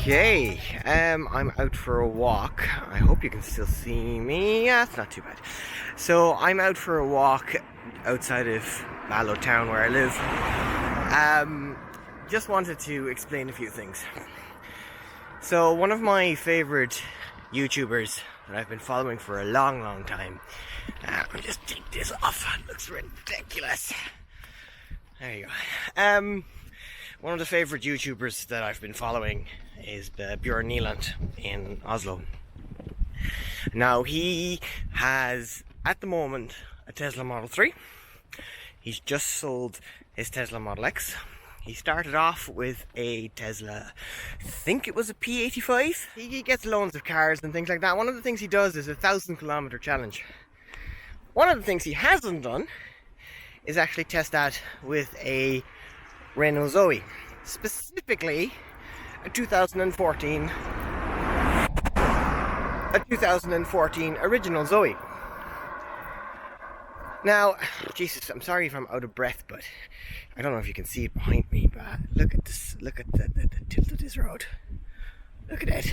Okay, I'm out for a walk. I hope you can still see me. Yeah, it's not too bad. So I'm out for a walk outside of Mallow town where I live. Just wanted to explain a few things. So one of my favorite YouTubers that I've been following for a long time. Let me just take this off. It looks ridiculous. There you go. One of the favorite YouTubers that I've been following is Björn Nyland in Oslo. Now he has, at the moment, a Tesla Model 3. He's just sold his Tesla Model X. He started off with a Tesla, I think it was a P85. He gets loans of cars and things like that. One of the things he does is a 1,000-kilometer challenge. One of the things he hasn't done is actually test that with a Renault Zoe, specifically a 2014 original Zoe. Now, Jesus, I'm sorry if I'm out of breath, but I don't know if you can see it behind me, but look at this, look at the tilt of this road. Look at it.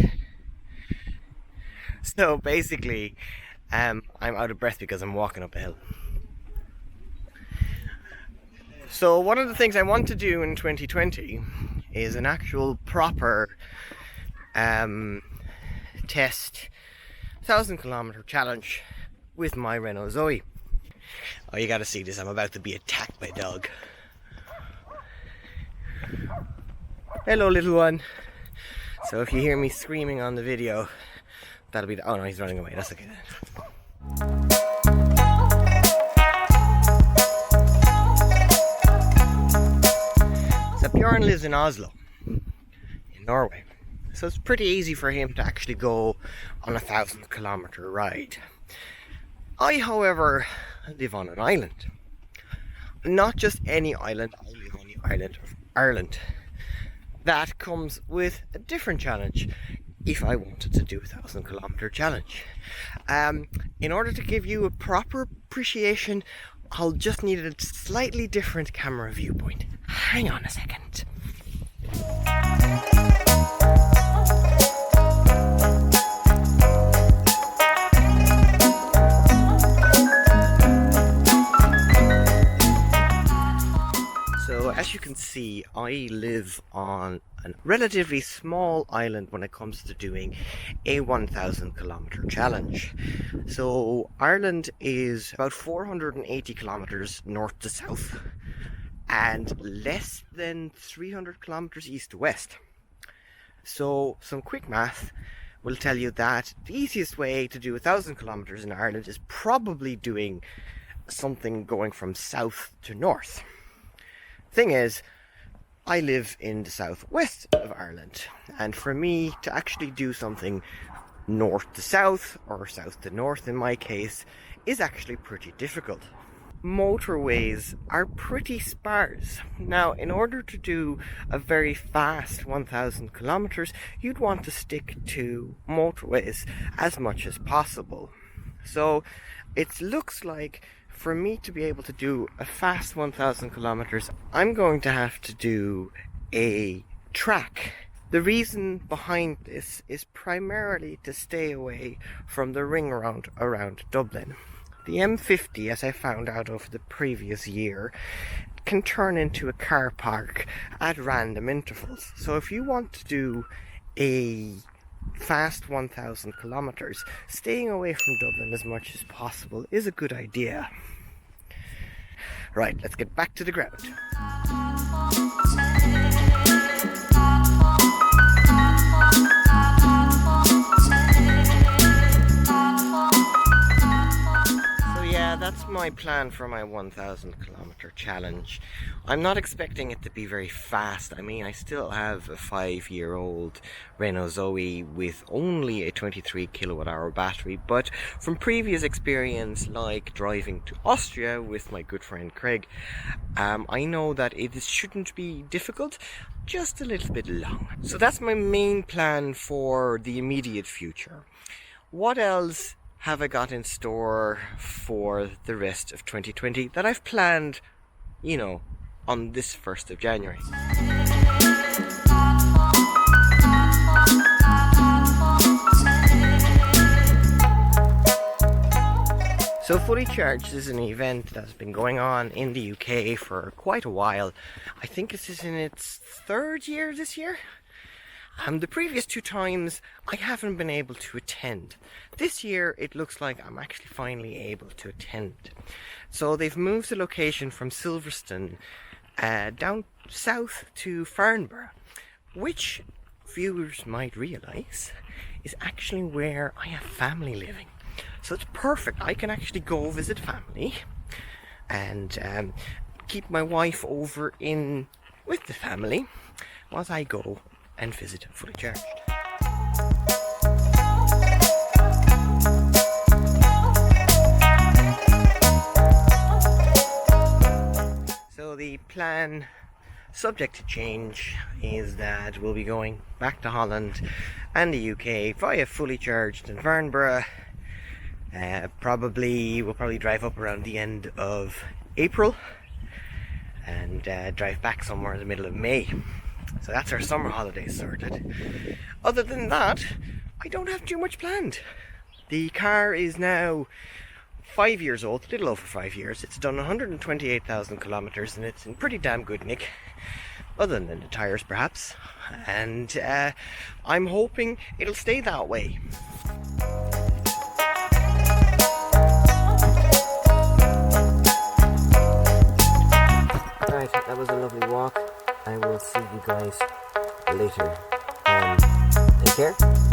So basically, I'm out of breath because I'm walking up a hill. So one of the things I want to do in 2020 is an actual proper test 1,000-kilometer challenge with my Renault Zoe. Oh, you gotta see this, I'm about to be attacked by a dog. Hello, little one. So if you hear me screaming on the video, that'll be oh no, he's running away, that's okay then. So Björn lives in Oslo, in Norway. So it's pretty easy for him to actually go on a 1,000-kilometer ride. I, however, live on an island. Not just any island, I live on the island of Ireland. That comes with a different challenge if I wanted to do a 1,000-kilometer challenge. In order to give you a proper appreciation, I'll just need a slightly different camera viewpoint. Hang on a second. So as you can see, I live on a relatively small island when it comes to doing a 1,000-kilometer challenge. So Ireland is about 480 kilometers north to south and less than 300 kilometers east to west. So some quick math will tell you that the easiest way to do 1,000 kilometers in Ireland is probably doing something going from south to north. Thing is, I live in the southwest of Ireland, and for me to actually do something north to south, or south to north in my case, is actually pretty difficult. Motorways are pretty sparse. Now, in order to do a very fast 1,000 kilometers, you'd want to stick to motorways as much as possible. So it looks like for me to be able to do a fast 1,000 kilometers, I'm going to have to do a track. The reason behind this is primarily to stay away from the ring road around Dublin. The M50, as I found out over the previous year, can turn into a car park at random intervals. So if you want to do a fast 1,000 kilometers, staying away from Dublin as much as possible is a good idea. Right, let's get back to the ground. That's my plan for my 1,000 kilometer challenge. I'm not expecting it to be very fast. I mean, I still have a 5-year-old Renault Zoe with only a 23 kilowatt hour battery, but from previous experience, like driving to Austria with my good friend Craig, I know that it shouldn't be difficult, just a little bit long. So that's my main plan for the immediate future. What else have I got in store for the rest of 2020 that I've planned, on this 1st of January? So Fully Charged is an event that's been going on in the UK for quite a while. I think this is in its third year this year. The previous two times I haven't been able to attend. This year it looks like I'm actually finally able to attend. So they've moved the location from Silverstone down south to Farnborough, which viewers might realise is actually where I have family living. So it's perfect. I can actually go visit family and keep my wife over in with the family whilst I go and visit Fully Charged. So the plan, subject to change, is that we'll be going back to Holland and the UK via Fully Charged in Farnborough. We'll probably drive up around the end of April and drive back somewhere in the middle of May. So that's our summer holidays sorted. Other than that, I don't have too much planned. The car is now 5 years old, a little over 5 years. It's done 128,000 kilometers and it's in pretty damn good nick, other than the tires perhaps. And I'm hoping it'll stay that way. Right, that was a lovely walk. I will see you guys later. Take care.